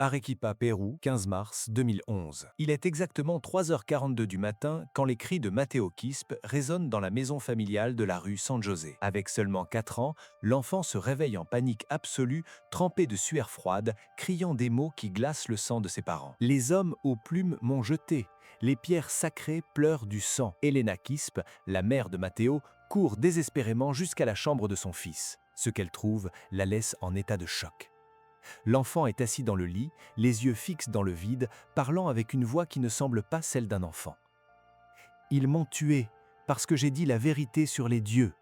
Arequipa, Pérou, 15 mars 2011. Il est exactement 3h42 du matin quand les cris de Matteo Quispe résonnent dans la maison familiale de la rue San José. Avec seulement 4 ans, l'enfant se réveille en panique absolue, trempé de sueur froide, criant des mots qui glacent le sang de ses parents. Les hommes aux plumes m'ont jeté. Les pierres sacrées pleurent du sang. Elena Quispe, la mère de Matteo, court désespérément jusqu'à la chambre de son fils. Ce qu'elle trouve la laisse en état de choc. L'enfant est assis dans le lit, les yeux fixes dans le vide, parlant avec une voix qui ne semble pas celle d'un enfant. Ils m'ont tué parce que j'ai dit la vérité sur les dieux.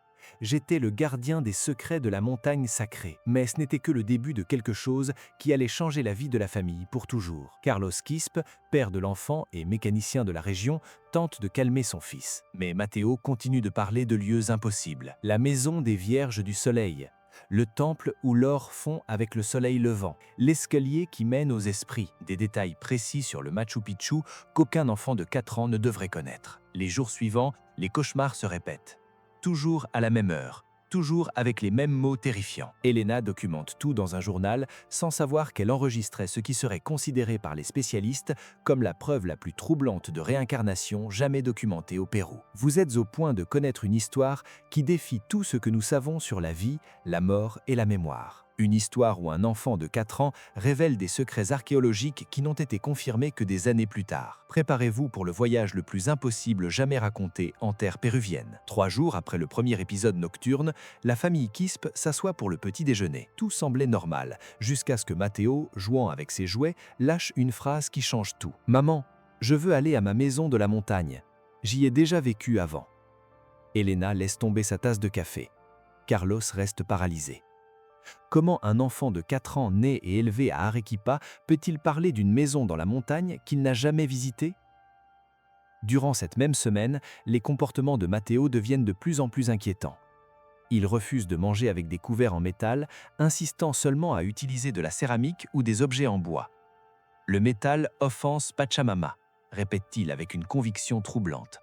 J'étais le gardien des secrets de la montagne sacrée. Mais ce n'était que le début de quelque chose qui allait changer la vie de la famille pour toujours. Carlos Quispe, père de l'enfant et mécanicien de la région, tente de calmer son fils. Mais Matteo continue de parler de lieux impossibles. La maison des Vierges du Soleil, le temple où l'or fond avec le soleil levant, l'escalier qui mène aux esprits, des détails précis sur le Machu Picchu qu'aucun enfant de 4 ans ne devrait connaître. Les jours suivants, les cauchemars se répètent. Toujours à la même heure, toujours avec les mêmes mots terrifiants. Elena documente tout dans un journal sans savoir qu'elle enregistrait ce qui serait considéré par les spécialistes comme la preuve la plus troublante de réincarnation jamais documentée au Pérou. Vous êtes au point de connaître une histoire qui défie tout ce que nous savons sur la vie, la mort et la mémoire. Une histoire où un enfant de 4 ans révèle des secrets archéologiques qui n'ont été confirmés que des années plus tard. Préparez-vous pour le voyage le plus impossible jamais raconté en terre péruvienne. 3 jours après le premier épisode nocturne, la famille Quispe s'assoit pour le petit déjeuner. Tout semblait normal, jusqu'à ce que Matteo, jouant avec ses jouets, lâche une phrase qui change tout. « Maman, je veux aller à ma maison de la montagne. J'y ai déjà vécu avant. » Elena laisse tomber sa tasse de café. Carlos reste paralysé. Comment un enfant de 4 ans né et élevé à Arequipa peut-il parler d'une maison dans la montagne qu'il n'a jamais visitée? Durant cette même semaine, les comportements de Matteo deviennent de plus en plus inquiétants. Il refuse de manger avec des couverts en métal, insistant seulement à utiliser de la céramique ou des objets en bois. Le métal offense Pachamama, répète-t-il avec une conviction troublante.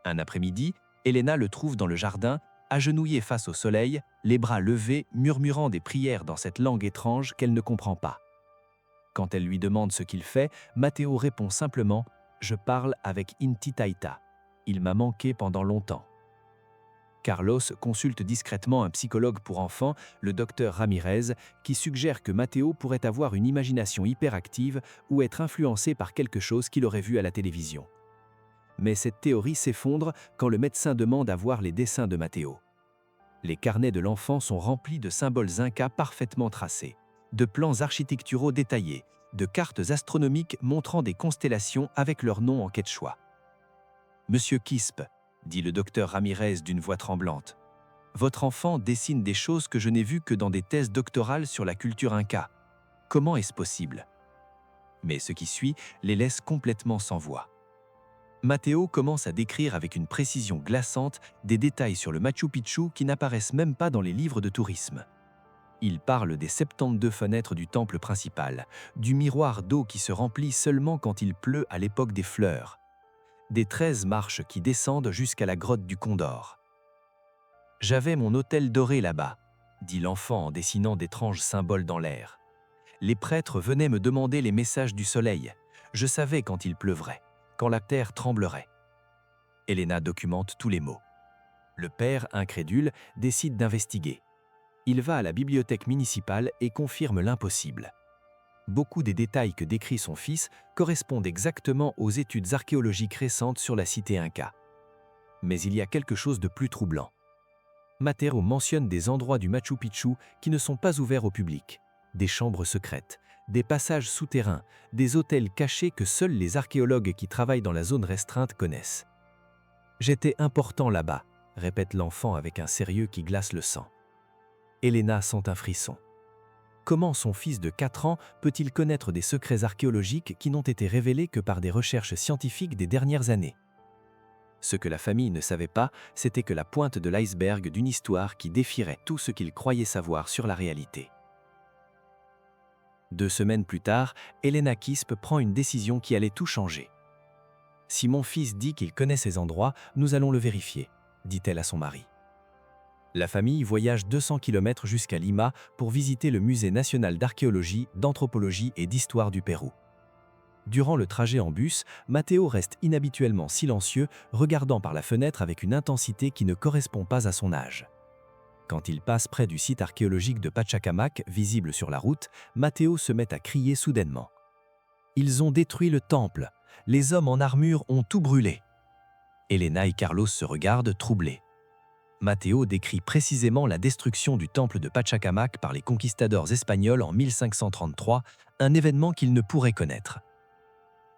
Un après-midi, Elena le trouve dans le jardin, agenouillé face au soleil, les bras levés, murmurant des prières dans cette langue étrange qu'elle ne comprend pas. Quand elle lui demande ce qu'il fait, Matteo répond simplement « Je parle avec Inti Taita. Il m'a manqué pendant longtemps. » Carlos consulte discrètement un psychologue pour enfants, le docteur Ramirez, qui suggère que Matteo pourrait avoir une imagination hyperactive ou être influencé par quelque chose qu'il aurait vu à la télévision. Mais cette théorie s'effondre quand le médecin demande à voir les dessins de Matteo. Les carnets de l'enfant sont remplis de symboles incas parfaitement tracés, de plans architecturaux détaillés, de cartes astronomiques montrant des constellations avec leurs noms en quechua. « Monsieur Quispe, » dit le docteur Ramirez d'une voix tremblante, « votre enfant dessine des choses que je n'ai vues que dans des thèses doctorales sur la culture inca. Comment est-ce possible ?» Mais ce qui suit les laisse complètement sans voix. Matteo commence à décrire avec une précision glaçante des détails sur le Machu Picchu qui n'apparaissent même pas dans les livres de tourisme. Il parle des 72 fenêtres du temple principal, du miroir d'eau qui se remplit seulement quand il pleut à l'époque des fleurs, des 13 marches qui descendent jusqu'à la grotte du Condor. « J'avais mon hôtel doré là-bas, » dit l'enfant en dessinant d'étranges symboles dans l'air. « Les prêtres venaient me demander les messages du soleil. Je savais quand il pleuvrait, quand la terre tremblerait. » Elena documente tous les mots. Le père, incrédule, décide d'investiguer. Il va à la bibliothèque municipale et confirme l'impossible. Beaucoup des détails que décrit son fils correspondent exactement aux études archéologiques récentes sur la cité inca. Mais il y a quelque chose de plus troublant. Matteo mentionne des endroits du Machu Picchu qui ne sont pas ouverts au public, des chambres secrètes, des passages souterrains, des hôtels cachés que seuls les archéologues qui travaillent dans la zone restreinte connaissent. « J'étais important là-bas », répète l'enfant avec un sérieux qui glace le sang. Elena sent un frisson. Comment son fils de 4 ans peut-il connaître des secrets archéologiques qui n'ont été révélés que par des recherches scientifiques des dernières années? Ce que la famille ne savait pas, c'était que la pointe de l'iceberg d'une histoire qui défierait tout ce qu'il croyait savoir sur la réalité. 2 semaines plus tard, Elena Quispe prend une décision qui allait tout changer. « Si mon fils dit qu'il connaît ces endroits, nous allons le vérifier », dit-elle à son mari. La famille voyage 200 km jusqu'à Lima pour visiter le Musée national d'archéologie, d'anthropologie et d'histoire du Pérou. Durant le trajet en bus, Matteo reste inhabituellement silencieux, regardant par la fenêtre avec une intensité qui ne correspond pas à son âge. Quand il passe près du site archéologique de Pachacamac, visible sur la route, Matteo se met à crier soudainement. « Ils ont détruit le temple. Les hommes en armure ont tout brûlé. » Elena et Carlos se regardent troublés. Matteo décrit précisément la destruction du temple de Pachacamac par les conquistadors espagnols en 1533, un événement qu'ils ne pourraient connaître.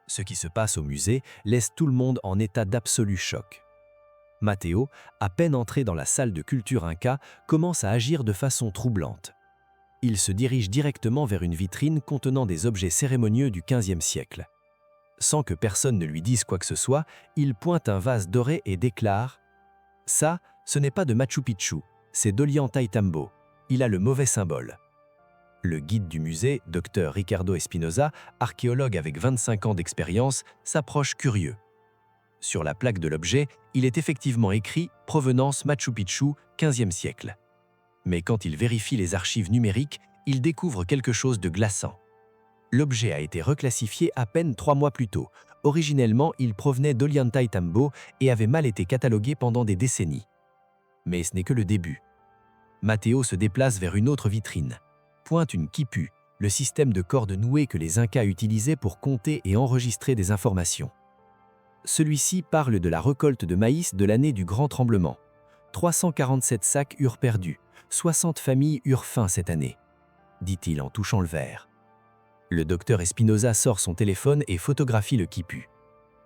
Ce qui se passe au musée laisse tout le monde en état d'absolu choc. Matteo, à peine entré dans la salle de culture inca, commence à agir de façon troublante. Il se dirige directement vers une vitrine contenant des objets cérémonieux du XVe siècle. Sans que personne ne lui dise quoi que ce soit, il pointe un vase doré et déclare « Ça, ce n'est pas de Machu Picchu, c'est d'Ollantaytambo. Il a le mauvais symbole. » Le guide du musée, Dr Ricardo Espinosa, archéologue avec 25 ans d'expérience, s'approche curieux. Sur la plaque de l'objet, il est effectivement écrit « Provenance Machu Picchu, 15e siècle ». Mais quand il vérifie les archives numériques, il découvre quelque chose de glaçant. L'objet a été reclassifié à peine 3 mois plus tôt. Originellement, il provenait d'Ollantaytambo et avait mal été catalogué pendant des décennies. Mais ce n'est que le début. Matteo se déplace vers une autre vitrine. Pointe une quipu, le système de cordes nouées que les Incas utilisaient pour compter et enregistrer des informations. Celui-ci parle de la récolte de maïs de l'année du grand tremblement. 347 sacs eurent perdu, 60 familles eurent faim cette année, dit-il en touchant le verre. Le docteur Espinosa sort son téléphone et photographie le quipu.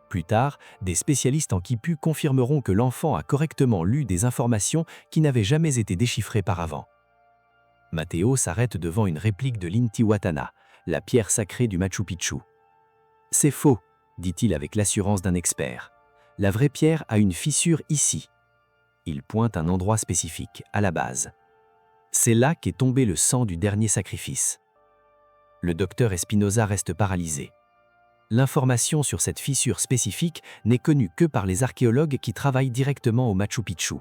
Plus tard, des spécialistes en quipu confirmeront que l'enfant a correctement lu des informations qui n'avaient jamais été déchiffrées par avant. Matteo s'arrête devant une réplique de l'Intihuatana, la pierre sacrée du Machu Picchu. « C'est faux », dit-il avec l'assurance d'un expert. « La vraie pierre a une fissure ici. » Il pointe un endroit spécifique, à la base. C'est là qu'est tombé le sang du dernier sacrifice. Le docteur Espinosa reste paralysé. L'information sur cette fissure spécifique n'est connue que par les archéologues qui travaillent directement au Machu Picchu.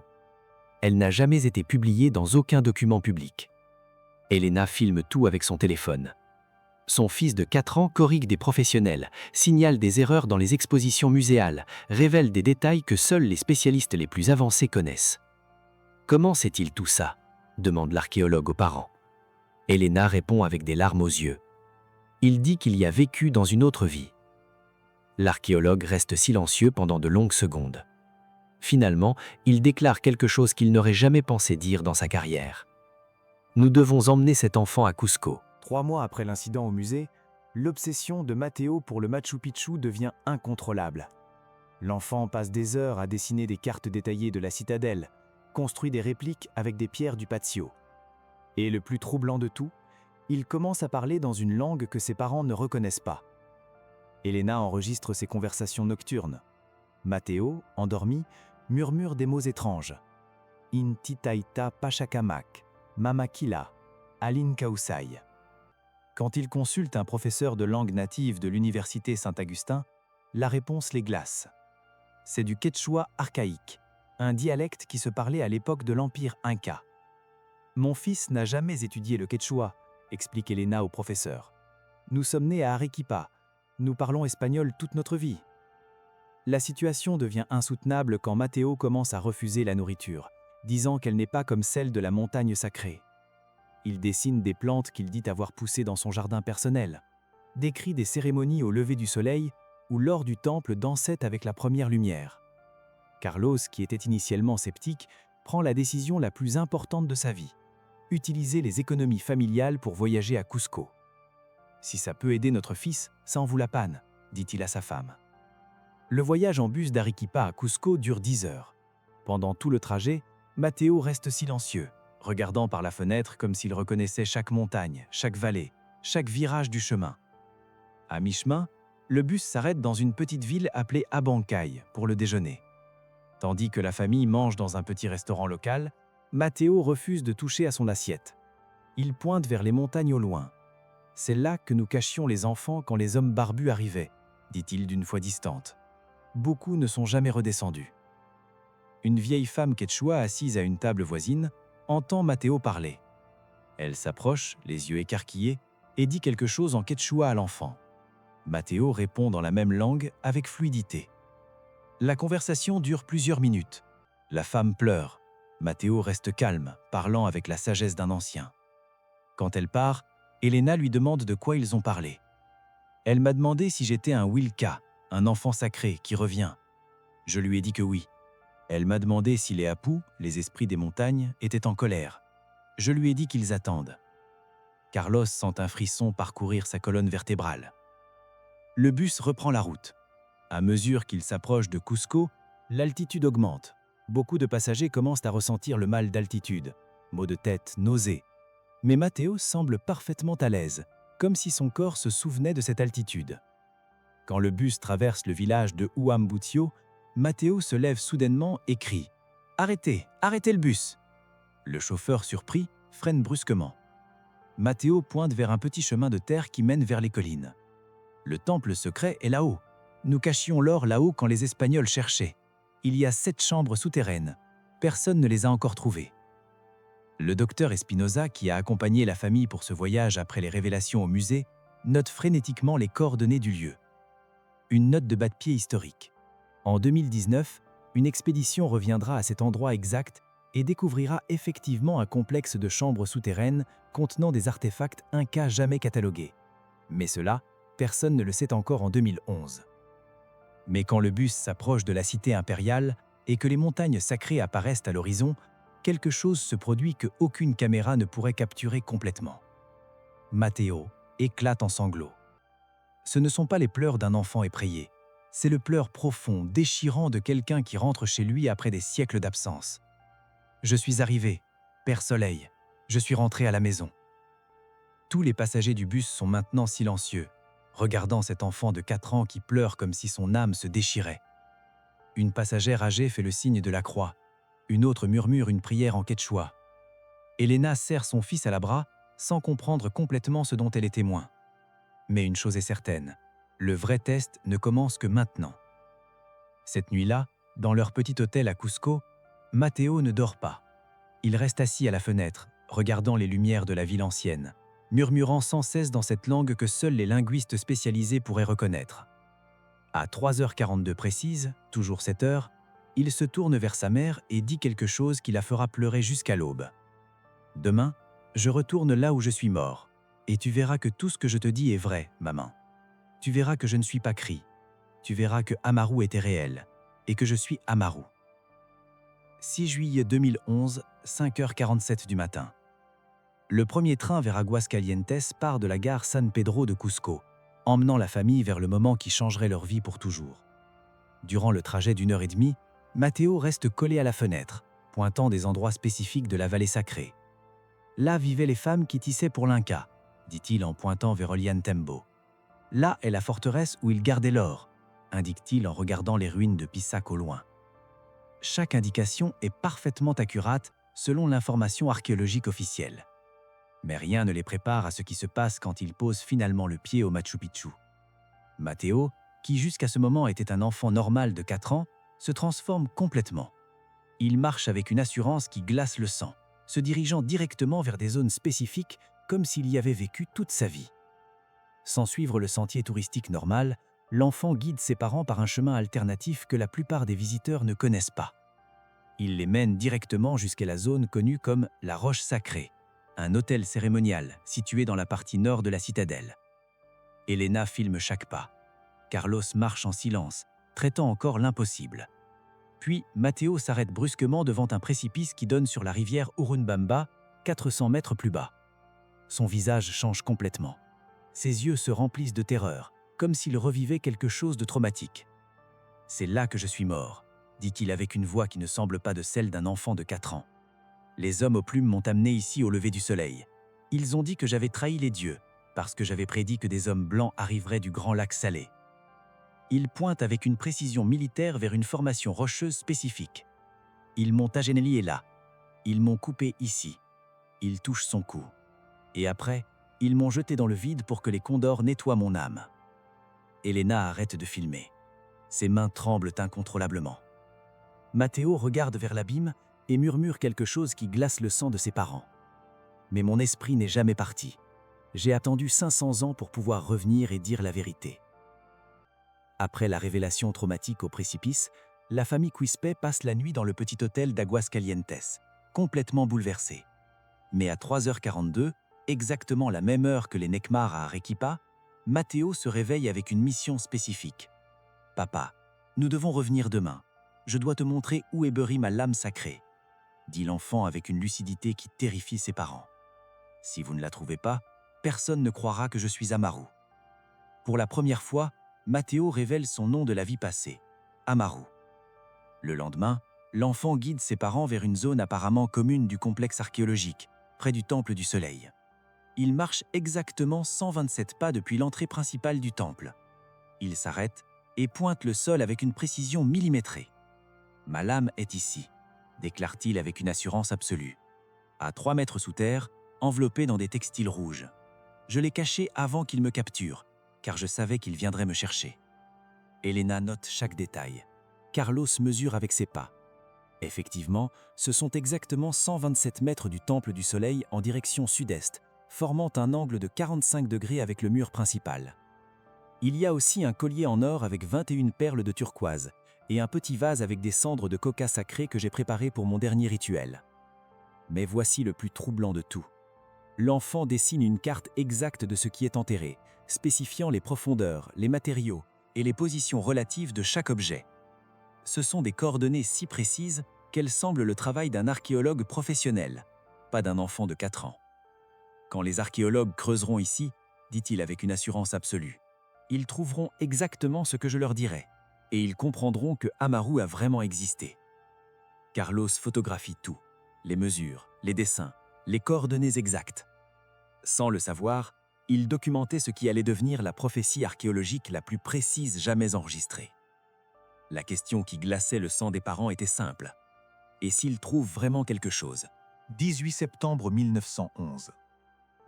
Elle n'a jamais été publiée dans aucun document public. Elena filme tout avec son téléphone. Son fils de 4 ans corrige des professionnels, signale des erreurs dans les expositions muséales, révèle des détails que seuls les spécialistes les plus avancés connaissent. « Comment sait-il tout ça ?» demande l'archéologue aux parents. Elena répond avec des larmes aux yeux. Il dit qu'il y a vécu dans une autre vie. L'archéologue reste silencieux pendant de longues secondes. Finalement, il déclare quelque chose qu'il n'aurait jamais pensé dire dans sa carrière. « Nous devons emmener cet enfant à Cusco. » 3 mois après l'incident au musée, l'obsession de Matteo pour le Machu Picchu devient incontrôlable. L'enfant passe des heures à dessiner des cartes détaillées de la citadelle, construit des répliques avec des pierres du patio. Et le plus troublant de tout, il commence à parler dans une langue que ses parents ne reconnaissent pas. Elena enregistre ses conversations nocturnes. Matteo, endormi, murmure des mots étranges. Intitaita Pachacamac, Mamakila, Alinkausai. Quand il consulte un professeur de langue native de l'université Saint-Augustin, la réponse les glace. C'est du quechua archaïque, un dialecte qui se parlait à l'époque de l'Empire Inca. « Mon fils n'a jamais étudié le quechua », explique Elena au professeur. « Nous sommes nés à Arequipa, nous parlons espagnol toute notre vie. » La situation devient insoutenable quand Matteo commence à refuser la nourriture, disant qu'elle n'est pas comme celle de la montagne sacrée. Il dessine des plantes qu'il dit avoir poussées dans son jardin personnel, décrit des cérémonies au lever du soleil où l'or du temple dansait avec la première lumière. Carlos, qui était initialement sceptique, prend la décision la plus importante de sa vie, utiliser les économies familiales pour voyager à Cusco. « Si ça peut aider notre fils, ça en vaut la panne », dit-il à sa femme. Le voyage en bus d'Arequipa à Cusco dure 10 heures. Pendant tout le trajet, Matteo reste silencieux, regardant par la fenêtre comme s'il reconnaissait chaque montagne, chaque vallée, chaque virage du chemin. À mi-chemin, le bus s'arrête dans une petite ville appelée Abancay pour le déjeuner. Tandis que la famille mange dans un petit restaurant local, Matteo refuse de toucher à son assiette. Il pointe vers les montagnes au loin. « C'est là que nous cachions les enfants quand les hommes barbus arrivaient », dit-il d'une voix distante. Beaucoup ne sont jamais redescendus. une vieille femme quechua assise à une table voisine entend Mateo parler. Elle s'approche, les yeux écarquillés, et dit quelque chose en quechua à l'enfant. Mateo répond dans la même langue avec fluidité. La conversation dure plusieurs minutes. La femme pleure. Mateo reste calme, parlant avec la sagesse d'un ancien. Quand elle part, Elena lui demande de quoi ils ont parlé. Elle m'a demandé si j'étais un Wilka, un enfant sacré qui revient. Je lui ai dit que oui. Elle m'a demandé si les Apu, les esprits des montagnes, étaient en colère. Je lui ai dit qu'ils attendent. Carlos sent un frisson parcourir sa colonne vertébrale. Le bus reprend la route. À mesure qu'il s'approche de Cusco, l'altitude augmente. Beaucoup de passagers commencent à ressentir le mal d'altitude, maux de tête, nausées. Mais Mateo semble parfaitement à l'aise, comme si son corps se souvenait de cette altitude. Quand le bus traverse le village de Huambutio, Mateo se lève soudainement et crie « Arrêtez, arrêtez le bus !» Le chauffeur, surpris, freine brusquement. Mateo pointe vers un petit chemin de terre qui mène vers les collines. Le temple secret est là-haut. Nous cachions l'or là-haut quand les Espagnols cherchaient. Il y a 7 chambres souterraines. Personne ne les a encore trouvées. Le docteur Espinosa, qui a accompagné la famille pour ce voyage après les révélations au musée, note frénétiquement les coordonnées du lieu. Une note de bas-de-pied historique. En 2019, une expédition reviendra à cet endroit exact et découvrira effectivement un complexe de chambres souterraines contenant des artefacts incas jamais catalogués. Mais cela, personne ne le sait encore en 2011. Mais quand le bus s'approche de la cité impériale et que les montagnes sacrées apparaissent à l'horizon, quelque chose se produit que aucune caméra ne pourrait capturer complètement. Mateo éclate en sanglots. Ce ne sont pas les pleurs d'un enfant effrayé, c'est le pleur profond, déchirant de quelqu'un qui rentre chez lui après des siècles d'absence. « Je suis arrivé, Père Soleil, je suis rentré à la maison. » Tous les passagers du bus sont maintenant silencieux, regardant cet enfant de 4 ans qui pleure comme si son âme se déchirait. Une passagère âgée fait le signe de la croix. Une autre murmure une prière en quechua. Elena serre son fils à la bras sans comprendre complètement ce dont elle est témoin. Mais une chose est certaine, le vrai test ne commence que maintenant. Cette nuit-là, dans leur petit hôtel à Cusco, Mateo ne dort pas. Il reste assis à la fenêtre, regardant les lumières de la ville ancienne, murmurant sans cesse dans cette langue que seuls les linguistes spécialisés pourraient reconnaître. À 3h42 précises, toujours 7 heures, il se tourne vers sa mère et dit quelque chose qui la fera pleurer jusqu'à l'aube. « Demain, je retourne là où je suis mort, et tu verras que tout ce que je te dis est vrai, maman. Tu verras que je ne suis pas Cri. Tu verras que Amaru était réel, et que je suis Amaru. » 6 juillet 2011, 5h47 du matin. Le premier train vers Aguascalientes part de la gare San Pedro de Cusco, emmenant la famille vers le moment qui changerait leur vie pour toujours. Durant le trajet d'1h30, Mateo reste collé à la fenêtre, pointant des endroits spécifiques de la vallée sacrée. « Là vivaient les femmes qui tissaient pour l'Inca », dit-il en pointant vers Ollantaytambo. « Là est la forteresse où ils gardaient l'or », indique-t-il en regardant les ruines de Pisac au loin. Chaque indication est parfaitement accurate selon l'information archéologique officielle. Mais rien ne les prépare à ce qui se passe quand ils posent finalement le pied au Machu Picchu. Mateo, qui jusqu'à ce moment était un enfant normal de 4 ans, se transforme complètement. Il marche avec une assurance qui glace le sang, se dirigeant directement vers des zones spécifiques comme s'il y avait vécu toute sa vie. Sans suivre le sentier touristique normal, l'enfant guide ses parents par un chemin alternatif que la plupart des visiteurs ne connaissent pas. Il les mène directement jusqu'à la zone connue comme la Roche Sacrée, un hôtel cérémonial situé dans la partie nord de la citadelle. Elena filme chaque pas. Carlos marche en silence, traitant encore l'impossible. Puis, Mateo s'arrête brusquement devant un précipice qui donne sur la rivière Urubamba, 400 mètres plus bas. Son visage change complètement. Ses yeux se remplissent de terreur, comme s'il revivait quelque chose de traumatique. « C'est là que je suis mort », dit-il avec une voix qui ne semble pas de celle d'un enfant de 4 ans. « Les hommes aux plumes m'ont amené ici au lever du soleil. Ils ont dit que j'avais trahi les dieux, parce que j'avais prédit que des hommes blancs arriveraient du grand lac Salé. » Il pointe avec une précision militaire vers une formation rocheuse spécifique. « Ils m'ont agenouillé là. Ils m'ont coupé ici. » Il touche son cou. Et après, ils m'ont jeté dans le vide pour que les condors nettoient mon âme. Elena arrête de filmer. Ses mains tremblent incontrôlablement. Matteo regarde vers l'abîme et murmure quelque chose qui glace le sang de ses parents. Mais mon esprit n'est jamais parti. J'ai attendu 500 ans pour pouvoir revenir et dire la vérité. Après la révélation traumatique au précipice, la famille Quispe passe la nuit dans le petit hôtel d'Aguascalientes, complètement bouleversée. Mais à 3h42, exactement la même heure que les Necmar à Arequipa, Matteo se réveille avec une mission spécifique. « Papa, nous devons revenir demain. Je dois te montrer où est beurie ma lame sacrée », dit l'enfant avec une lucidité qui terrifie ses parents. « Si vous ne la trouvez pas, personne ne croira que je suis Amaru. » Pour la première fois, Matteo révèle son nom de la vie passée, Amaru. Le lendemain, l'enfant guide ses parents vers une zone apparemment commune du complexe archéologique, près du Temple du Soleil. Il marche exactement 127 pas depuis l'entrée principale du temple. Il s'arrête et pointe le sol avec une précision millimétrée. « Ma lame est ici », déclare-t-il avec une assurance absolue. À 3 mètres sous terre, enveloppé dans des textiles rouges. Je l'ai caché avant qu'il me capture, car je savais qu'il viendrait me chercher. Elena note chaque détail. Carlos mesure avec ses pas. Effectivement, ce sont exactement 127 mètres du Temple du Soleil en direction sud-est, formant un angle de 45 degrés avec le mur principal. Il y a aussi un collier en or avec 21 perles de turquoise et un petit vase avec des cendres de coca sacré que j'ai préparé pour mon dernier rituel. Mais voici le plus troublant de tout. L'enfant dessine une carte exacte de ce qui est enterré, spécifiant les profondeurs, les matériaux et les positions relatives de chaque objet. Ce sont des coordonnées si précises qu'elles semblent le travail d'un archéologue professionnel, pas d'un enfant de 4 ans. Quand les archéologues creuseront ici, dit-il avec une assurance absolue, ils trouveront exactement ce que je leur dirai, et ils comprendront que Amaru a vraiment existé. Carlos photographie tout, les mesures, les dessins, les coordonnées exactes. Sans le savoir, il documentait ce qui allait devenir la prophétie archéologique la plus précise jamais enregistrée. La question qui glaçait le sang des parents était simple. Et s'ils trouvent vraiment quelque chose? 18 septembre 1911.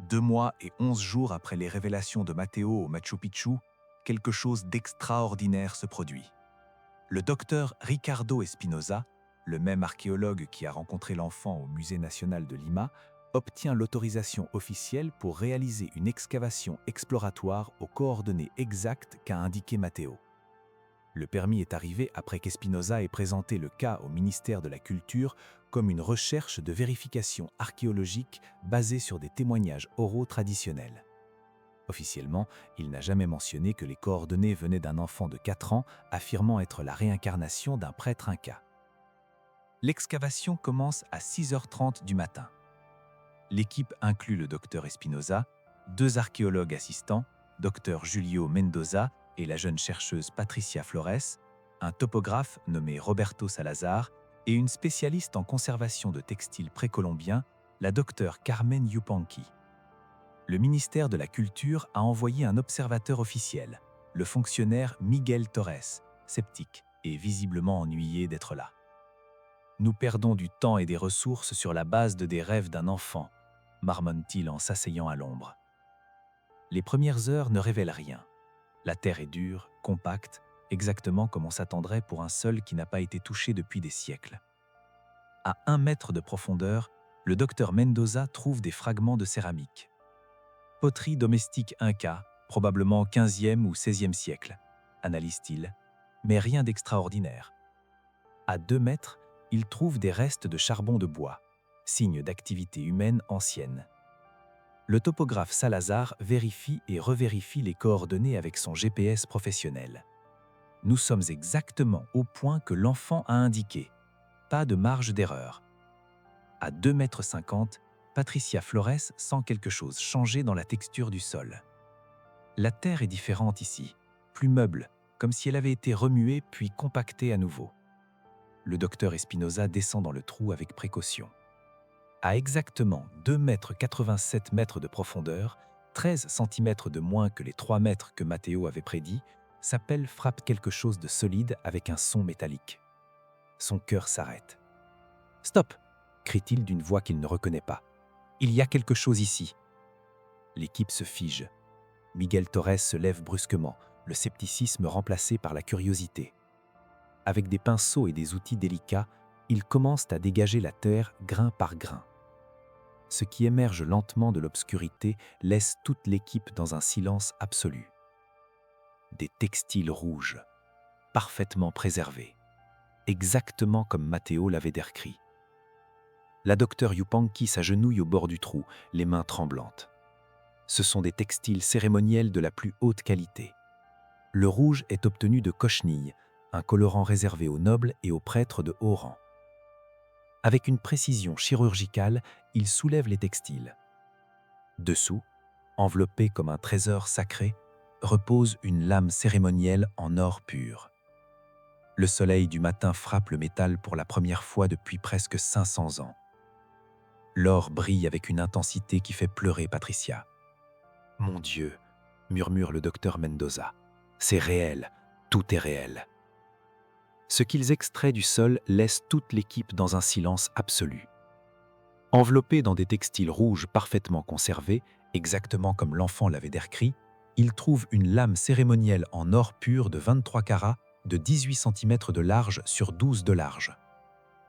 2 mois et 11 jours après les révélations de Matteo au Machu Picchu, quelque chose d'extraordinaire se produit. Le docteur Ricardo Espinosa, le même archéologue qui a rencontré l'enfant au Musée national de Lima, obtient l'autorisation officielle pour réaliser une excavation exploratoire aux coordonnées exactes qu'a indiqué Matteo. Le permis est arrivé après qu'Espinosa ait présenté le cas au ministère de la Culture comme une recherche de vérification archéologique basée sur des témoignages oraux traditionnels. Officiellement, il n'a jamais mentionné que les coordonnées venaient d'un enfant de 4 ans affirmant être la réincarnation d'un prêtre inca. L'excavation commence à 6h30 du matin. L'équipe inclut le docteur Espinosa, 2 archéologues assistants, docteur Julio Mendoza et la jeune chercheuse Patricia Flores, un topographe nommé Roberto Salazar et une spécialiste en conservation de textiles précolombiens, la docteure Carmen Yupanqui. Le ministère de la Culture a envoyé un observateur officiel, le fonctionnaire Miguel Torres, sceptique et visiblement ennuyé d'être là. « Nous perdons du temps et des ressources sur la base de des rêves d'un enfant », marmonne-t-il en s'asseyant à l'ombre. Les premières heures ne révèlent rien. La terre est dure, compacte, exactement comme on s'attendrait pour un sol qui n'a pas été touché depuis des siècles. À 1 mètre de profondeur, le docteur Mendoza trouve des fragments de céramique. Poterie domestique inca, probablement 15e ou 16e siècle, analyse-t-il, mais rien d'extraordinaire. À 2 mètres, il trouve des restes de charbon de bois, signe d'activité humaine ancienne. Le topographe Salazar vérifie et revérifie les coordonnées avec son GPS professionnel. Nous sommes exactement au point que l'enfant a indiqué. Pas de marge d'erreur. À 2,50 m, Patricia Flores sent quelque chose changer dans la texture du sol. La terre est différente ici, plus meuble, comme si elle avait été remuée puis compactée à nouveau. Le docteur Espinosa descend dans le trou avec précaution. À exactement 2,87 m de profondeur, 13 cm de moins que les 3 mètres que Matteo avait prédit, sa pelle frappe quelque chose de solide avec un son métallique. Son cœur s'arrête. « Stop !» crie-t-il d'une voix qu'il ne reconnaît pas. « Il y a quelque chose ici !» L'équipe se fige. Miguel Torres se lève brusquement, le scepticisme remplacé par la curiosité. « Avec des pinceaux et des outils délicats, ils commencent à dégager la terre grain par grain. Ce qui émerge lentement de l'obscurité laisse toute l'équipe dans un silence absolu. Des textiles rouges, parfaitement préservés, exactement comme Matteo l'avait décrit. La docteure Yupanqui s'agenouille au bord du trou, les mains tremblantes. Ce sont des textiles cérémoniels de la plus haute qualité. Le rouge est obtenu de cochenille, un colorant réservé aux nobles et aux prêtres de haut rang. Avec une précision chirurgicale, il soulève les textiles. Dessous, enveloppée comme un trésor sacré, repose une lame cérémonielle en or pur. Le soleil du matin frappe le métal pour la première fois depuis presque 500 ans. L'or brille avec une intensité qui fait pleurer Patricia. « Mon Dieu !» murmure le docteur Mendoza. « C'est réel, tout est réel. » Ce qu'ils extraient du sol laisse toute l'équipe dans un silence absolu. Enveloppés dans des textiles rouges parfaitement conservés, exactement comme l'enfant l'avait décrit, ils trouvent une lame cérémonielle en or pur de 23 carats, de 18 cm de large sur 12 de large.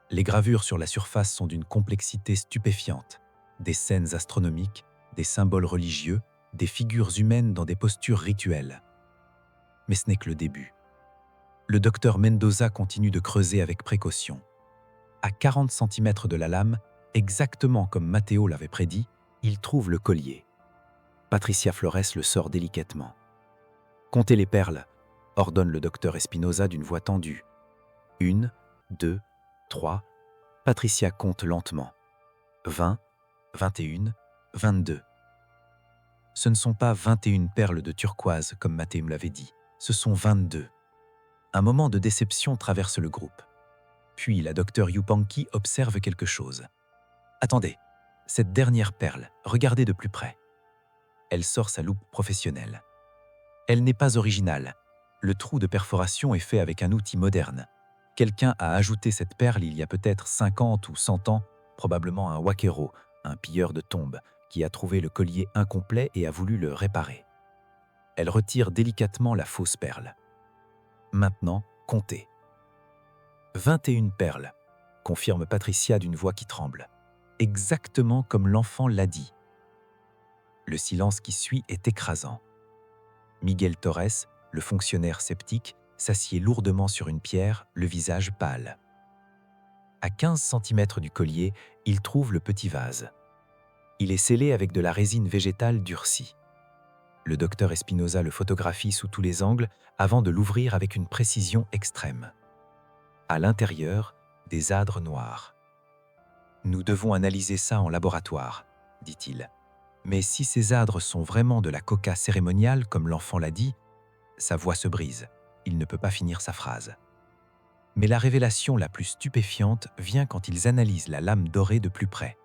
Les gravures sur la surface sont d'une complexité stupéfiante. Des scènes astronomiques, des symboles religieux, des figures humaines dans des postures rituelles. Mais ce n'est que le début. Le docteur Mendoza continue de creuser avec précaution. À 40 cm de la lame, exactement comme Matteo l'avait prédit, il trouve le collier. Patricia Flores le sort délicatement. « Comptez les perles », ordonne le docteur Espinosa d'une voix tendue. 1, 2, 3. Patricia compte lentement. 20, 21, 22. Ce ne sont pas 21 perles de turquoise comme Matteo me l'avait dit, ce sont 22. Un moment de déception traverse le groupe. Puis la docteure Yupanqui observe quelque chose. « Attendez, cette dernière perle, regardez de plus près. » Elle sort sa loupe professionnelle. Elle n'est pas originale. Le trou de perforation est fait avec un outil moderne. Quelqu'un a ajouté cette perle il y a peut-être 50 ou 100 ans, probablement un wakero, un pilleur de tombes, qui a trouvé le collier incomplet et a voulu le réparer. Elle retire délicatement la fausse perle. Maintenant, comptez. 21 perles, confirme Patricia d'une voix qui tremble. Exactement comme l'enfant l'a dit. Le silence qui suit est écrasant. Miguel Torres, le fonctionnaire sceptique, s'assied lourdement sur une pierre, le visage pâle. À 15 cm du collier, il trouve le petit vase. Il est scellé avec de la résine végétale durcie. Le docteur Espinosa le photographie sous tous les angles avant de l'ouvrir avec une précision extrême. À l'intérieur, des adres noirs. « Nous devons analyser ça en laboratoire », dit-il. Mais si ces adres sont vraiment de la coca cérémoniale, comme l'enfant l'a dit, sa voix se brise. Il ne peut pas finir sa phrase. Mais la révélation la plus stupéfiante vient quand ils analysent la lame dorée de plus près.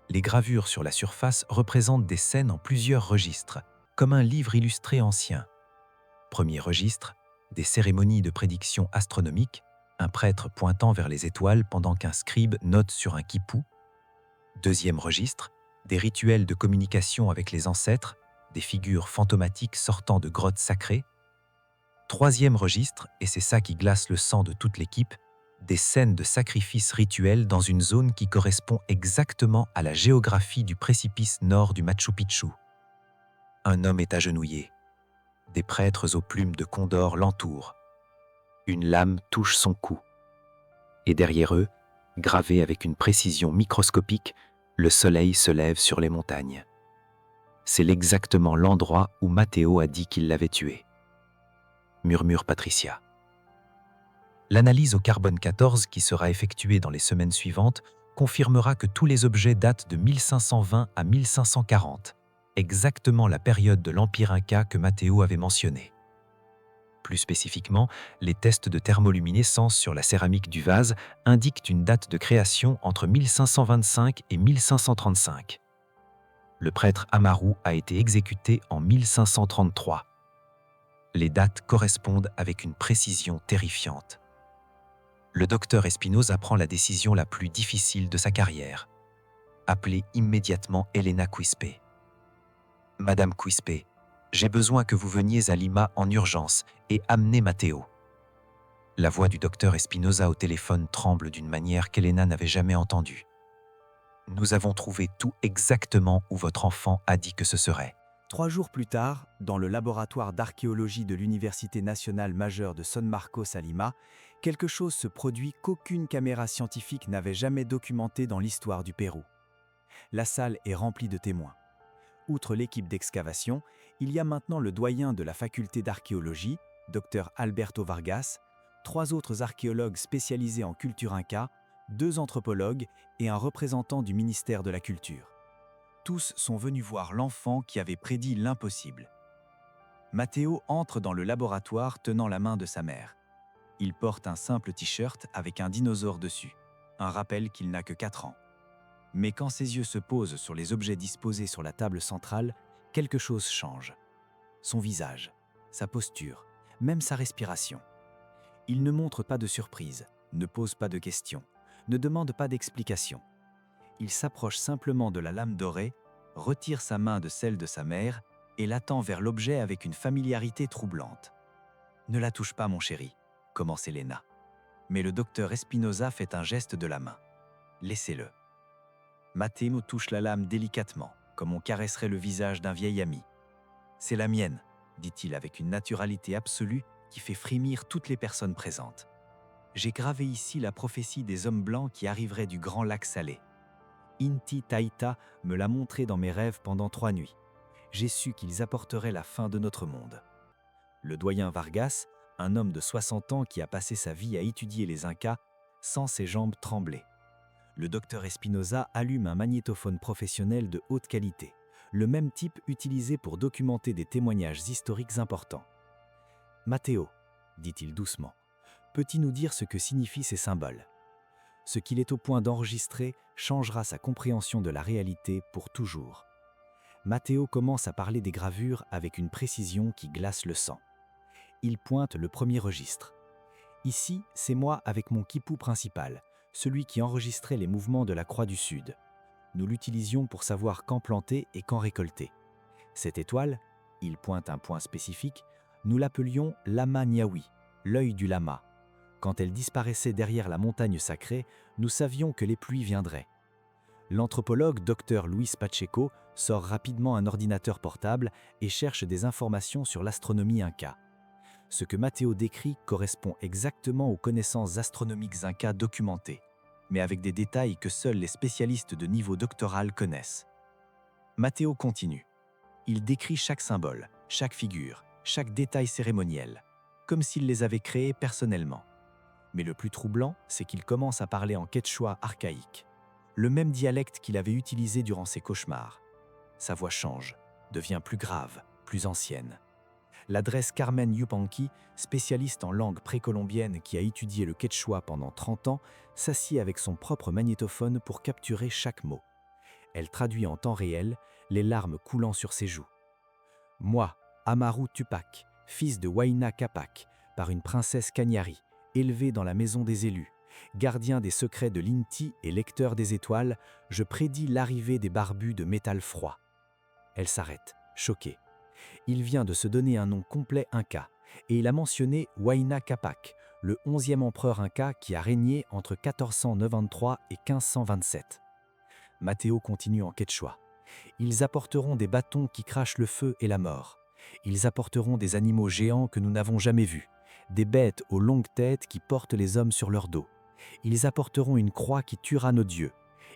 Les gravures sur la surface représentent des scènes en plusieurs registres, comme un livre illustré ancien. Premier registre, des cérémonies de prédiction astronomique, un prêtre pointant vers les étoiles pendant qu'un scribe note sur un quipou. Deuxième registre, des rituels de communication avec les ancêtres, des figures fantomatiques sortant de grottes sacrées. Troisième registre, et c'est ça qui glace le sang de toute l'équipe, des scènes de sacrifices rituels dans une zone qui correspond exactement à la géographie du précipice nord du Machu Picchu. Un homme est agenouillé. Des prêtres aux plumes de condor l'entourent. Une lame touche son cou. Et derrière eux, gravé avec une précision microscopique, le soleil se lève sur les montagnes. C'est exactement l'endroit où Matteo a dit qu'il l'avait tué. Murmure Patricia. L'analyse au carbone 14 qui sera effectuée dans les semaines suivantes confirmera que tous les objets datent de 1520 à 1540, exactement la période de l'Empire Inca que Matteo avait mentionnée. Plus spécifiquement, les tests de thermoluminescence sur la céramique du vase indiquent une date de création entre 1525 et 1535. Le prêtre Amaru a été exécuté en 1533. Les dates correspondent avec une précision terrifiante. Le docteur Espinosa prend la décision la plus difficile de sa carrière. Appelez immédiatement Elena Quispe. « Madame Quispe, j'ai besoin que vous veniez à Lima en urgence et amenez Matteo. » La voix du docteur Espinosa au téléphone tremble d'une manière qu'Elena n'avait jamais entendue. Nous avons trouvé tout exactement où votre enfant a dit que ce serait. 3 jours plus tard, dans le laboratoire d'archéologie de l'Université nationale majeure de San Marcos à Lima, quelque chose se produit qu'aucune caméra scientifique n'avait jamais documenté dans l'histoire du Pérou. La salle est remplie de témoins. Outre l'équipe d'excavation, il y a maintenant le doyen de la faculté d'archéologie, Dr Alberto Vargas, 3 autres archéologues spécialisés en culture inca, 2 anthropologues et un représentant du ministère de la Culture. Tous sont venus voir l'enfant qui avait prédit l'impossible. Matteo entre dans le laboratoire tenant la main de sa mère. Il porte un simple t-shirt avec un dinosaure dessus, un rappel qu'il n'a que 4 ans. Mais quand ses yeux se posent sur les objets disposés sur la table centrale, quelque chose change. Son visage, sa posture, même sa respiration. Il ne montre pas de surprise, ne pose pas de questions, ne demande pas d'explications. Il s'approche simplement de la lame dorée, retire sa main de celle de sa mère et l'attend vers l'objet avec une familiarité troublante. « Ne la touche pas, mon chéri », commence Elena. Mais le docteur Espinosa fait un geste de la main. « Laissez-le ». Matteo touche la lame délicatement, comme on caresserait le visage d'un vieil ami. « C'est la mienne », dit-il avec une naturalité absolue qui fait frémir toutes les personnes présentes. « J'ai gravé ici la prophétie des hommes blancs qui arriveraient du grand lac Salé. Inti Taita me l'a montré dans mes rêves pendant 3 nuits. J'ai su qu'ils apporteraient la fin de notre monde. » Le doyen Vargas, un homme de 60 ans qui a passé sa vie à étudier les Incas, sent ses jambes trembler. Le docteur Espinosa allume un magnétophone professionnel de haute qualité, le même type utilisé pour documenter des témoignages historiques importants. « Matteo, dit-il doucement, peux-tu nous dire ce que signifient ces symboles ? Ce qu'il est au point d'enregistrer changera sa compréhension de la réalité pour toujours. » Matteo commence à parler des gravures avec une précision qui glace le sang. Il pointe le premier registre. « Ici, c'est moi avec mon quipou principal, celui qui enregistrait les mouvements de la Croix du Sud. Nous l'utilisions pour savoir quand planter et quand récolter. Cette étoile, il pointe un point spécifique, nous l'appelions Lama Niawi, l'œil du lama. Quand elle disparaissait derrière la montagne sacrée, nous savions que les pluies viendraient. » L'anthropologue Dr Luis Pacheco sort rapidement un ordinateur portable et cherche des informations sur l'astronomie inca. Ce que Matteo décrit correspond exactement aux connaissances astronomiques incas documentées, mais avec des détails que seuls les spécialistes de niveau doctoral connaissent. Matteo continue. Il décrit chaque symbole, chaque figure, chaque détail cérémoniel, comme s'il les avait créés personnellement. Mais le plus troublant, c'est qu'il commence à parler en quechua archaïque, le même dialecte qu'il avait utilisé durant ses cauchemars. Sa voix change, devient plus grave, plus ancienne. L'adresse Carmen Yupanqui, spécialiste en langue précolombienne qui a étudié le quechua pendant 30 ans, s'assied avec son propre magnétophone pour capturer chaque mot. Elle traduit en temps réel, les larmes coulant sur ses joues. « Moi, Amaru Tupac, fils de Huayna Capac, par une princesse Cagnari, élevé dans la maison des élus, gardien des secrets de l'Inti et lecteur des étoiles, je prédis l'arrivée des barbus de métal froid. » Elle s'arrête, choquée. Il vient de se donner un nom complet inca, et il a mentionné Huayna Capac, le 11e empereur inca qui a régné entre 1493 et 1527. Matteo continue en quechua. Ils apporteront des bâtons qui crachent le feu et la mort. Ils apporteront des animaux géants que nous n'avons jamais vus, des bêtes aux longues têtes qui portent les hommes sur leur dos. Ils apporteront une croix qui tuera nos dieux.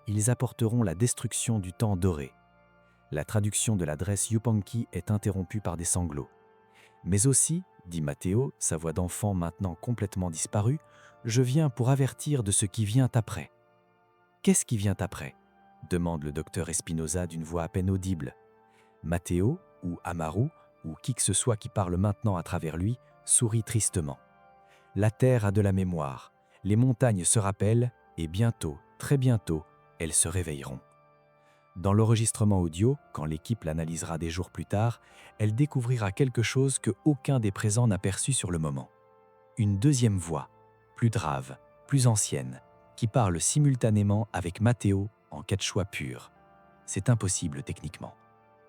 Ils apporteront la destruction du temps doré. La traduction de l'adresse Yupanqui est interrompue par des sanglots. Mais aussi, dit Matteo, sa voix d'enfant maintenant complètement disparue, je viens pour avertir de ce qui vient après. Qu'est-ce qui vient après ? Demande le docteur Espinosa d'une voix à peine audible. Matteo, ou Amaru, ou qui que ce soit qui parle maintenant à travers lui, sourit tristement. La terre a de la mémoire, les montagnes se rappellent, et bientôt, très bientôt, elles se réveilleront. Dans l'enregistrement audio, quand l'équipe l'analysera des jours plus tard, elle découvrira quelque chose que aucun des présents n'a perçu sur le moment. Une deuxième voix, plus grave, plus ancienne, qui parle simultanément avec Matteo en quechua pur. C'est impossible techniquement.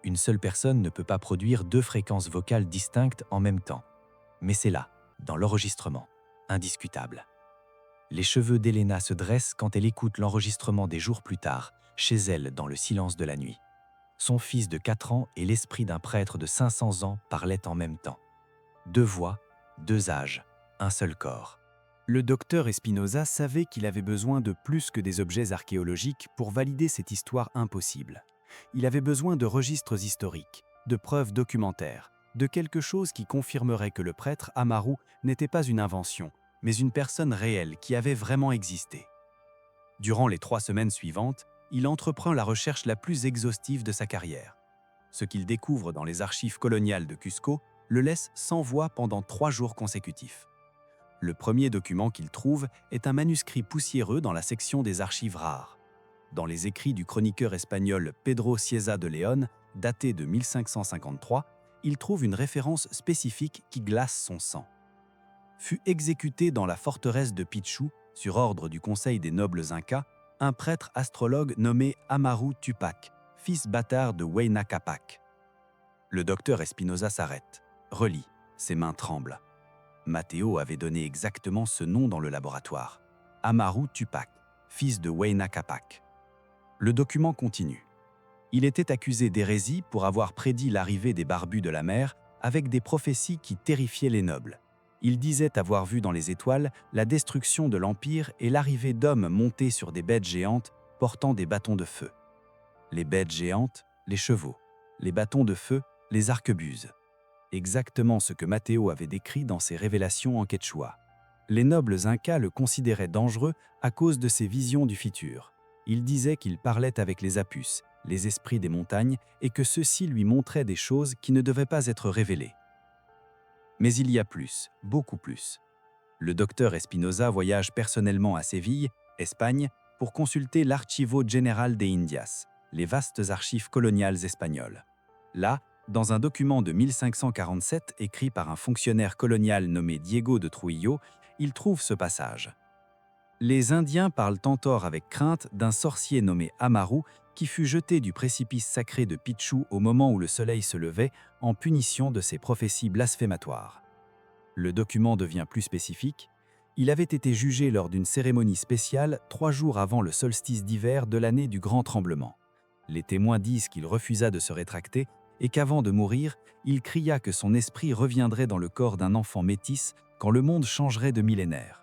Une seule personne ne peut pas produire 2 fréquences vocales distinctes en même temps. Mais c'est là, dans l'enregistrement. indiscutable. Les cheveux d'Elena se dressent quand elle écoute l'enregistrement des jours plus tard, chez elle dans le silence de la nuit. Son fils de 4 ans et l'esprit d'un prêtre de 500 ans parlaient en même temps. 2 voix, 2 âges, un seul corps. Le docteur Espinosa savait qu'il avait besoin de plus que des objets archéologiques pour valider cette histoire impossible. Il avait besoin de registres historiques, de preuves documentaires, de quelque chose qui confirmerait que le prêtre Amaru n'était pas une invention, mais une personne réelle qui avait vraiment existé. Durant les 3 semaines suivantes, il entreprend la recherche la plus exhaustive de sa carrière. Ce qu'il découvre dans les archives coloniales de Cusco le laisse sans voix pendant 3 jours consécutifs. Le premier document qu'il trouve est un manuscrit poussiéreux dans la section des archives rares. Dans les écrits du chroniqueur espagnol Pedro Cieza de León, daté de 1553, il trouve une référence spécifique qui glace son sang. Fut exécuté dans la forteresse de Pichu, sur ordre du Conseil des nobles Incas, un prêtre astrologue nommé Amaru Tupac, fils bâtard de Huayna Capac. Le docteur Espinosa s'arrête, relit, ses mains tremblent. Mateo avait donné exactement ce nom dans le laboratoire. Amaru Tupac, fils de Huayna Capac. Le document continue. Il était accusé d'hérésie pour avoir prédit l'arrivée des barbus de la mer avec des prophéties qui terrifiaient les nobles. Il disait avoir vu dans les étoiles la destruction de l'Empire et l'arrivée d'hommes montés sur des bêtes géantes portant des bâtons de feu. Les bêtes géantes, les chevaux. Les bâtons de feu, les arquebuses. Exactement ce que Mateo avait décrit dans ses révélations en quechua. Les nobles Incas le considéraient dangereux à cause de ses visions du futur. Il disait qu'il parlait avec les apus, les esprits des montagnes, et que ceux-ci lui montraient des choses qui ne devaient pas être révélées. Mais il y a plus, beaucoup plus. Le docteur Espinosa voyage personnellement à Séville, Espagne, pour consulter l'Archivo General de Indias, les vastes archives coloniales espagnoles. Là, dans un document de 1547 écrit par un fonctionnaire colonial nommé Diego de Trujillo, il trouve ce passage. Les Indiens parlent encore avec crainte d'un sorcier nommé Amaru qui fut jeté du précipice sacré de Pichu au moment où le soleil se levait en punition de ses prophéties blasphématoires. Le document devient plus spécifique. Il avait été jugé lors d'une cérémonie spéciale 3 jours avant le solstice d'hiver de l'année du grand tremblement. Les témoins disent qu'il refusa de se rétracter et qu'avant de mourir, il cria que son esprit reviendrait dans le corps d'un enfant métis quand le monde changerait de millénaire.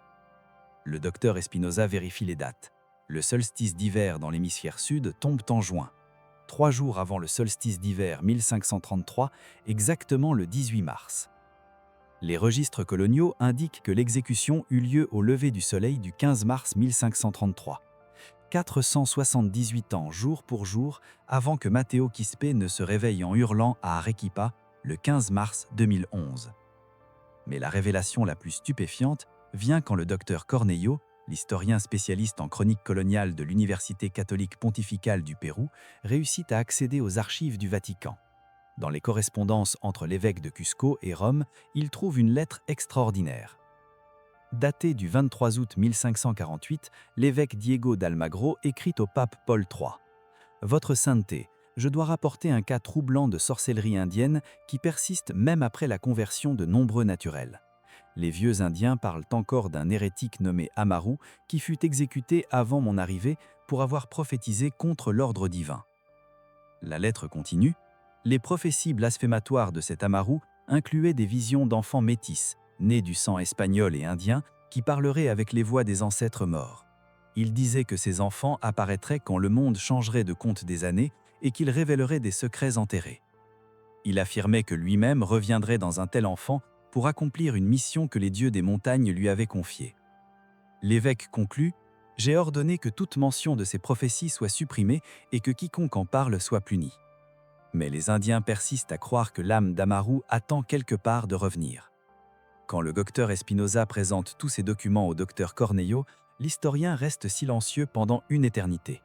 Le docteur Espinosa vérifie les dates. Le solstice d'hiver dans l'hémisphère sud tombe en juin. 3 jours avant le solstice d'hiver 1533, exactement le 18 mars. Les registres coloniaux indiquent que l'exécution eut lieu au lever du soleil du 15 mars 1533. 478 ans jour pour jour avant que Mateo Quispe ne se réveille en hurlant à Arequipa le 15 mars 2011. Mais la révélation la plus stupéfiante vient quand le docteur Cornejo, l'historien spécialiste en chronique coloniale de l'Université catholique pontificale du Pérou, réussit à accéder aux archives du Vatican. Dans les correspondances entre l'évêque de Cusco et Rome, il trouve une lettre extraordinaire. Datée du 23 août 1548, l'évêque Diego d'Almagro écrit au pape Paul III. « Votre sainteté, je dois rapporter un cas troublant de sorcellerie indienne qui persiste même après la conversion de nombreux naturels. Les vieux Indiens parlent encore d'un hérétique nommé Amaru qui fut exécuté avant mon arrivée pour avoir prophétisé contre l'ordre divin. » La lettre continue. Les prophéties blasphématoires de cet Amaru incluaient des visions d'enfants métis, nés du sang espagnol et indien, qui parleraient avec les voix des ancêtres morts. Il disait que ces enfants apparaîtraient quand le monde changerait de compte des années et qu'ils révéleraient des secrets enterrés. Il affirmait que lui-même reviendrait dans un tel enfant pour accomplir une mission que les dieux des montagnes lui avaient confiée. L'évêque conclut « J'ai ordonné que toute mention de ces prophéties soit supprimée et que quiconque en parle soit puni. » Mais les Indiens persistent à croire que l'âme d'Amaru attend quelque part de revenir. Quand le docteur Espinosa présente tous ces documents au docteur Cornejo, l'historien reste silencieux pendant une éternité.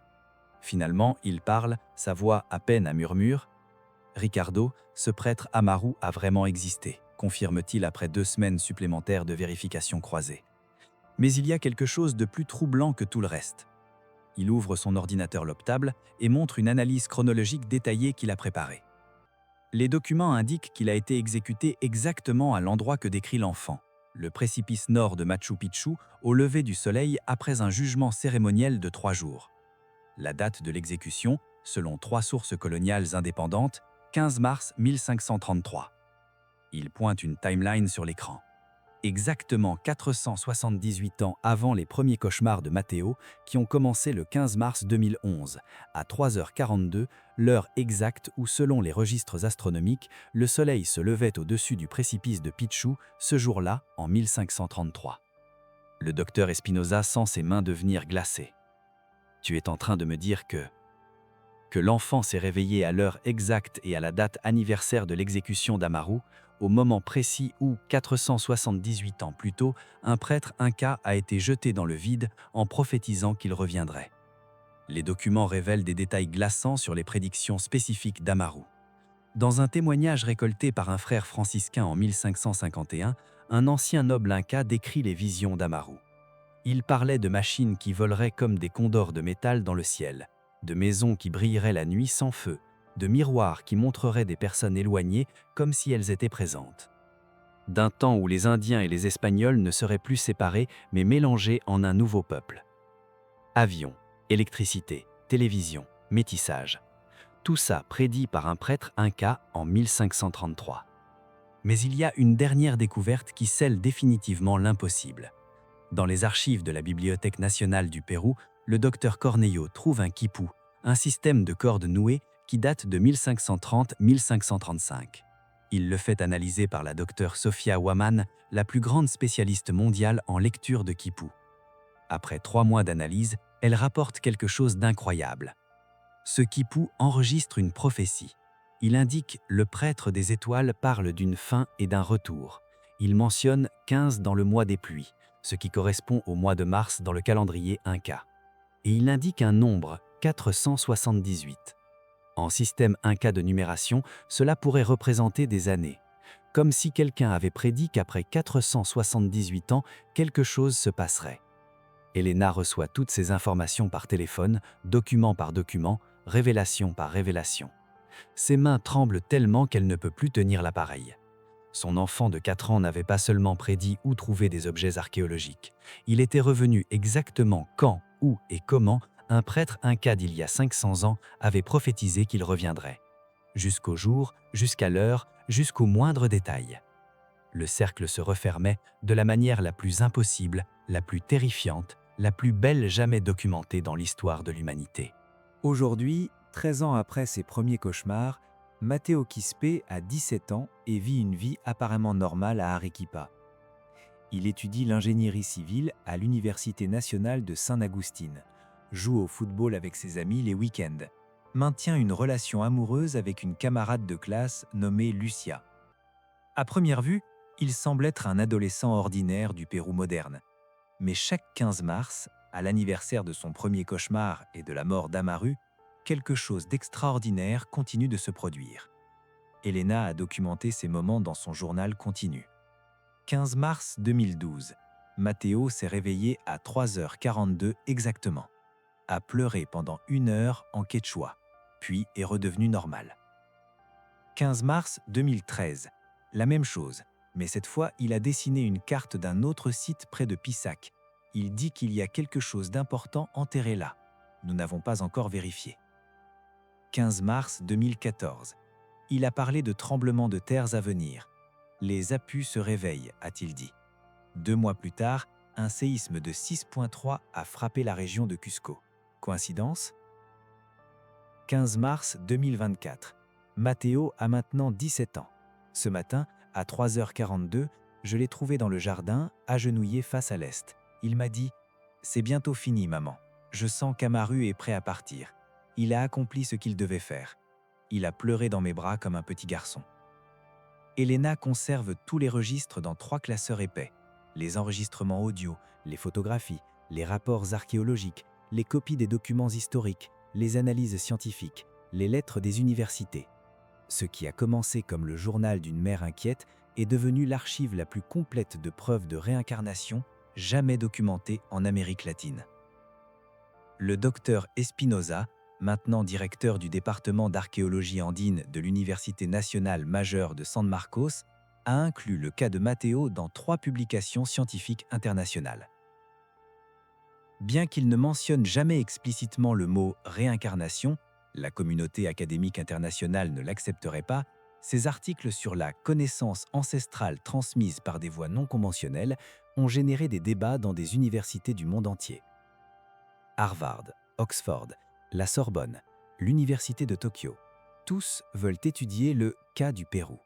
Finalement, il parle, sa voix à peine à murmure. « Ricardo, ce prêtre Amaru a vraiment existé », confirme-t-il après 2 semaines supplémentaires de vérification croisée. Mais il y a quelque chose de plus troublant que tout le reste. Il ouvre son ordinateur laptop et montre une analyse chronologique détaillée qu'il a préparée. Les documents indiquent qu'il a été exécuté exactement à l'endroit que décrit l'enfant, le précipice nord de Machu Picchu, au lever du soleil après un jugement cérémoniel de 3 jours. La date de l'exécution, selon 3 sources coloniales indépendantes, 15 mars 1533. Il pointe une timeline sur l'écran. Exactement 478 ans avant les premiers cauchemars de Matteo, qui ont commencé le 15 mars 2011, à 3h42, l'heure exacte où, selon les registres astronomiques, le soleil se levait au-dessus du précipice de Pichu, ce jour-là, en 1533. Le docteur Espinosa sent ses mains devenir glacées. « Tu es en train de me dire que l'enfant s'est réveillé à l'heure exacte et à la date anniversaire de l'exécution d'Amaru, au moment précis où, 478 ans plus tôt, un prêtre inca a été jeté dans le vide en prophétisant qu'il reviendrait. Les documents révèlent des détails glaçants sur les prédictions spécifiques d'Amaru. Dans un témoignage récolté par un frère franciscain en 1551, un ancien noble inca décrit les visions d'Amaru. Il parlait de machines qui voleraient comme des condors de métal dans le ciel, de maisons qui brilleraient la nuit sans feu, de miroirs qui montreraient des personnes éloignées comme si elles étaient présentes. D'un temps où les Indiens et les Espagnols ne seraient plus séparés mais mélangés en un nouveau peuple. Avions, électricité, télévision, métissage. Tout ça prédit par un prêtre inca en 1533. Mais il y a une dernière découverte qui scelle définitivement l'impossible. Dans les archives de la Bibliothèque nationale du Pérou, le docteur Cornejo trouve un quipu, un système de cordes nouées qui date de 1530-1535. Il le fait analyser par la docteure Sofia Waman, la plus grande spécialiste mondiale en lecture de quipu. Après 3 mois d'analyse, elle rapporte quelque chose d'incroyable. Ce quipu enregistre une prophétie. Il indique « le prêtre des étoiles parle d'une fin et d'un retour ». Il mentionne 15 dans le mois des pluies, ce qui correspond au mois de mars dans le calendrier inca. Et il indique un nombre, 478. En système inca de numération, cela pourrait représenter des années. Comme si quelqu'un avait prédit qu'après 478 ans, quelque chose se passerait. Elena reçoit toutes ces informations par téléphone, document par document, révélation par révélation. Ses mains tremblent tellement qu'elle ne peut plus tenir l'appareil. Son enfant de 4 ans n'avait pas seulement prédit où trouver des objets archéologiques. Il était revenu exactement quand, où et comment un prêtre inca d'il y a 500 ans avait prophétisé qu'il reviendrait. Jusqu'au jour, jusqu'à l'heure, jusqu'au moindre détail. Le cercle se refermait de la manière la plus impossible, la plus terrifiante, la plus belle jamais documentée dans l'histoire de l'humanité. Aujourd'hui, 13 ans après ses premiers cauchemars, Matteo Quispe a 17 ans et vit une vie apparemment normale à Arequipa. Il étudie l'ingénierie civile à l'Université nationale de San Agustín, joue au football avec ses amis les week-ends, maintient une relation amoureuse avec une camarade de classe nommée Lucia. À première vue, il semble être un adolescent ordinaire du Pérou moderne. Mais chaque 15 mars, à l'anniversaire de son premier cauchemar et de la mort d'Amaru, quelque chose d'extraordinaire continue de se produire. Elena a documenté ces moments dans son journal continu. 15 mars 2012, Matteo s'est réveillé à 3h42 exactement, a pleuré pendant 1 heure en quechua, puis est redevenu normal. 15 mars 2013, la même chose, mais cette fois il a dessiné une carte d'un autre site près de Pissac. Il dit qu'il y a quelque chose d'important enterré là. Nous n'avons pas encore vérifié. 15 mars 2014. Il a parlé de tremblements de terre à venir. Les apus se réveillent, a-t-il dit. 2 mois plus tard, un séisme de 6,3 a frappé la région de Cusco. Coïncidence? 15 mars 2024. Matteo a maintenant 17 ans. Ce matin, à 3h42, je l'ai trouvé dans le jardin, agenouillé face à l'est. Il m'a dit « C'est bientôt fini, maman. Je sens qu'Amaru est prêt à partir. Il a accompli ce qu'il devait faire. » Il a pleuré dans mes bras comme un petit garçon. Elena conserve tous les registres dans 3 classeurs épais. Les enregistrements audio, les photographies, les rapports archéologiques, les copies des documents historiques, les analyses scientifiques, les lettres des universités. Ce qui a commencé comme le journal d'une mère inquiète est devenu l'archive la plus complète de preuves de réincarnation jamais documentée en Amérique latine. Le docteur Espinosa, maintenant directeur du département d'archéologie andine de l'Université nationale majeure de San Marcos, a inclus le cas de Matteo dans 3 publications scientifiques internationales. Bien qu'il ne mentionne jamais explicitement le mot « réincarnation », la communauté académique internationale ne l'accepterait pas, ces articles sur la connaissance ancestrale transmise par des voies non conventionnelles ont généré des débats dans des universités du monde entier. Harvard, Oxford, la Sorbonne, l'Université de Tokyo, tous veulent étudier le cas du Pérou.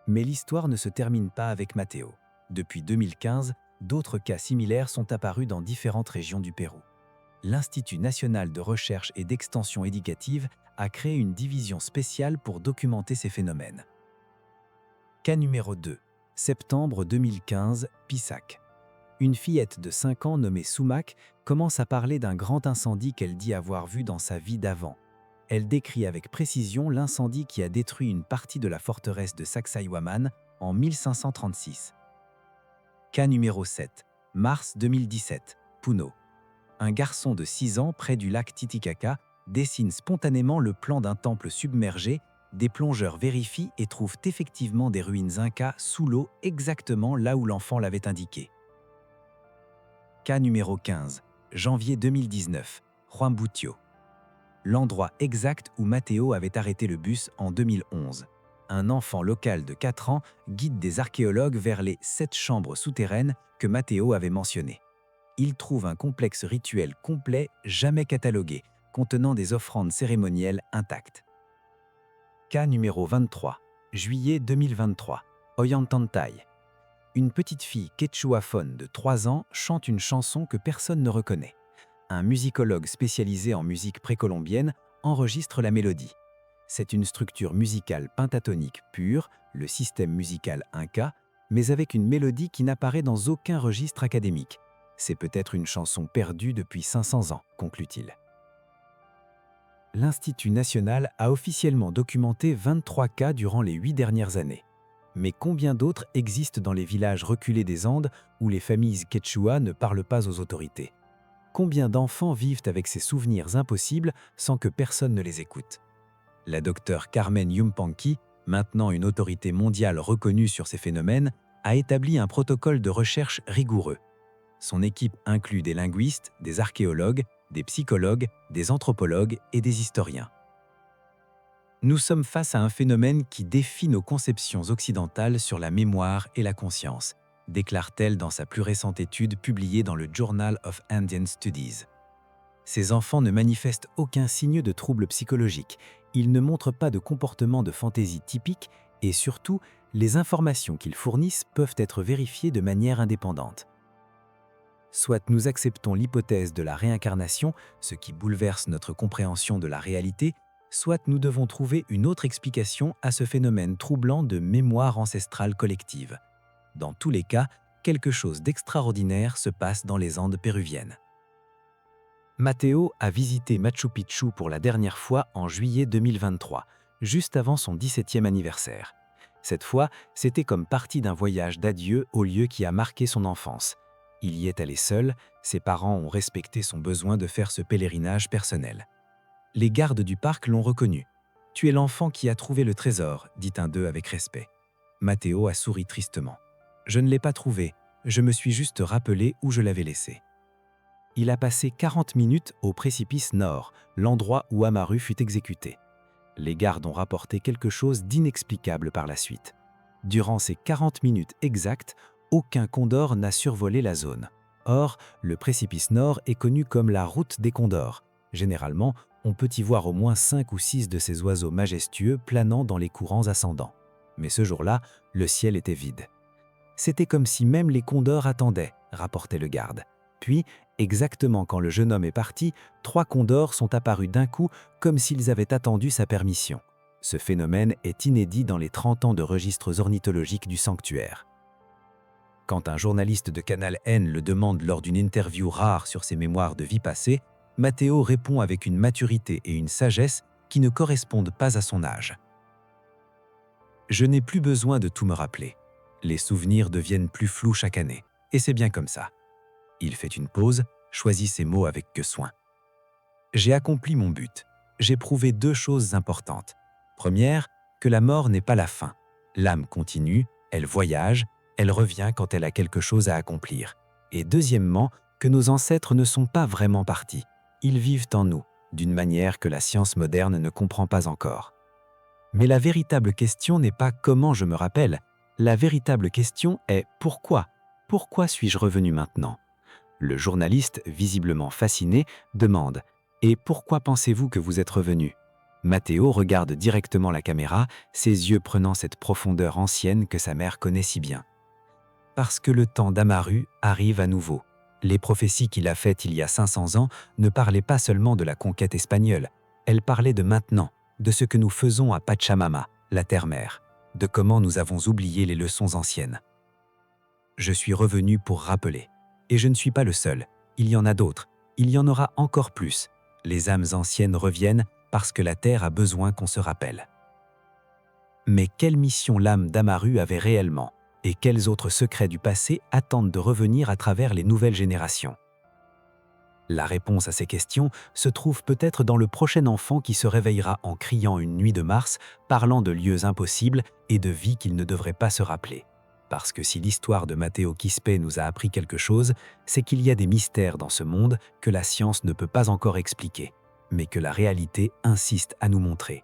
Mais l'histoire ne se termine pas avec Matteo. Depuis 2015, d'autres cas similaires sont apparus dans différentes régions du Pérou. L'Institut national de recherche et d'extension éducative a créé une division spéciale pour documenter ces phénomènes. Cas numéro 2, septembre 2015, Pisac. Une fillette de 5 ans nommée Sumac commence à parler d'un grand incendie qu'elle dit avoir vu dans sa vie d'avant. Elle décrit avec précision l'incendie qui a détruit une partie de la forteresse de Sacsayhuaman en 1536. Cas numéro 7, mars 2017, Puno. Un garçon de 6 ans près du lac Titicaca dessine spontanément le plan d'un temple submergé. Des plongeurs vérifient et trouvent effectivement des ruines incas sous l'eau exactement là où l'enfant l'avait indiqué. Cas numéro 15, janvier 2019, Huambutio. L'endroit exact où Matteo avait arrêté le bus en 2011. Un enfant local de 4 ans guide des archéologues vers les 7 chambres souterraines que Matteo avait mentionnées. Il trouve un complexe rituel complet jamais catalogué, contenant des offrandes cérémonielles intactes. Cas numéro 23, juillet 2023, Ollantaytambo. Une petite fille quechua-phone de 3 ans chante une chanson que personne ne reconnaît. Un musicologue spécialisé en musique précolombienne enregistre la mélodie. C'est une structure musicale pentatonique pure, le système musical inca, mais avec une mélodie qui n'apparaît dans aucun registre académique. C'est peut-être une chanson perdue depuis 500 ans, conclut-il. L'Institut national a officiellement documenté 23 cas durant les 8 dernières années. Mais combien d'autres existent dans les villages reculés des Andes où les familles quechua ne parlent pas aux autorités? Combien d'enfants vivent avec ces souvenirs impossibles sans que personne ne les écoute? La docteure Carmen Yupanqui, maintenant une autorité mondiale reconnue sur ces phénomènes, a établi un protocole de recherche rigoureux. Son équipe inclut des linguistes, des archéologues, des psychologues, des anthropologues et des historiens. Nous sommes face à un phénomène qui défie nos conceptions occidentales sur la mémoire et la conscience, déclare-t-elle dans sa plus récente étude publiée dans le Journal of Indian Studies. Ces enfants ne manifestent aucun signe de trouble psychologique, ils ne montrent pas de comportement de fantaisie typique et surtout, les informations qu'ils fournissent peuvent être vérifiées de manière indépendante. Soit nous acceptons l'hypothèse de la réincarnation, ce qui bouleverse notre compréhension de la réalité, soit nous devons trouver une autre explication à ce phénomène troublant de mémoire ancestrale collective. Dans tous les cas, quelque chose d'extraordinaire se passe dans les Andes péruviennes. Matteo a visité Machu Picchu pour la dernière fois en juillet 2023, juste avant son 17e anniversaire. Cette fois, c'était comme partie d'un voyage d'adieu au lieu qui a marqué son enfance. Il y est allé seul, ses parents ont respecté son besoin de faire ce pèlerinage personnel. Les gardes du parc l'ont reconnu. « Tu es l'enfant qui a trouvé le trésor », dit un d'eux avec respect. Matteo a souri tristement. « Je ne l'ai pas trouvé, je me suis juste rappelé où je l'avais laissé. » Il a passé 40 minutes au précipice nord, l'endroit où Amaru fut exécuté. Les gardes ont rapporté quelque chose d'inexplicable par la suite. Durant ces 40 minutes exactes, aucun condor n'a survolé la zone. Or, le précipice nord est connu comme la route des condors. Généralement, on peut y voir au moins 5 ou 6 de ces oiseaux majestueux planant dans les courants ascendants. Mais ce jour-là, le ciel était vide. C'était comme si même les condors attendaient, rapportait le garde. Puis, exactement quand le jeune homme est parti, 3 condors sont apparus d'un coup comme s'ils avaient attendu sa permission. Ce phénomène est inédit dans les 30 ans de registres ornithologiques du sanctuaire. Quand un journaliste de Canal N le demande lors d'une interview rare sur ses mémoires de vie passée, Matteo répond avec une maturité et une sagesse qui ne correspondent pas à son âge. « Je n'ai plus besoin de tout me rappeler. Les souvenirs deviennent plus flous chaque année, et c'est bien comme ça. » Il fait une pause, choisit ses mots avec soin. « J'ai accompli mon but. J'ai prouvé 2 choses importantes. Première, que la mort n'est pas la fin. L'âme continue, Elle voyage, elle revient quand elle a quelque chose à accomplir. Et deuxièmement, que nos ancêtres ne sont pas vraiment partis. Ils vivent en nous, d'une manière que la science moderne ne comprend pas encore. Mais la véritable question n'est pas comment je me rappelle. La véritable question est pourquoi? Pourquoi suis-je revenu maintenant? Le journaliste, visiblement fasciné, demande « Et pourquoi pensez-vous que vous êtes revenu ?» Matteo regarde directement la caméra, ses yeux prenant cette profondeur ancienne que sa mère connaît si bien. Parce que le temps d'Amaru arrive à nouveau. Les prophéties qu'il a faites il y a 500 ans ne parlaient pas seulement de la conquête espagnole, elles parlaient de maintenant, de ce que nous faisons à Pachamama, la terre-mère, de comment nous avons oublié les leçons anciennes. Je suis revenu pour rappeler. Et je ne suis pas le seul. Il y en a d'autres. Il y en aura encore plus. Les âmes anciennes reviennent parce que la Terre a besoin qu'on se rappelle. Mais quelle mission l'âme d'Amaru avait réellement? Et quels autres secrets du passé attendent de revenir à travers les nouvelles générations? La réponse à ces questions se trouve peut-être dans le prochain enfant qui se réveillera en criant une nuit de mars, parlant de lieux impossibles et de vies qu'il ne devrait pas se rappeler. Parce que si l'histoire de Matteo Quispe nous a appris quelque chose, c'est qu'il y a des mystères dans ce monde que la science ne peut pas encore expliquer, mais que la réalité insiste à nous montrer.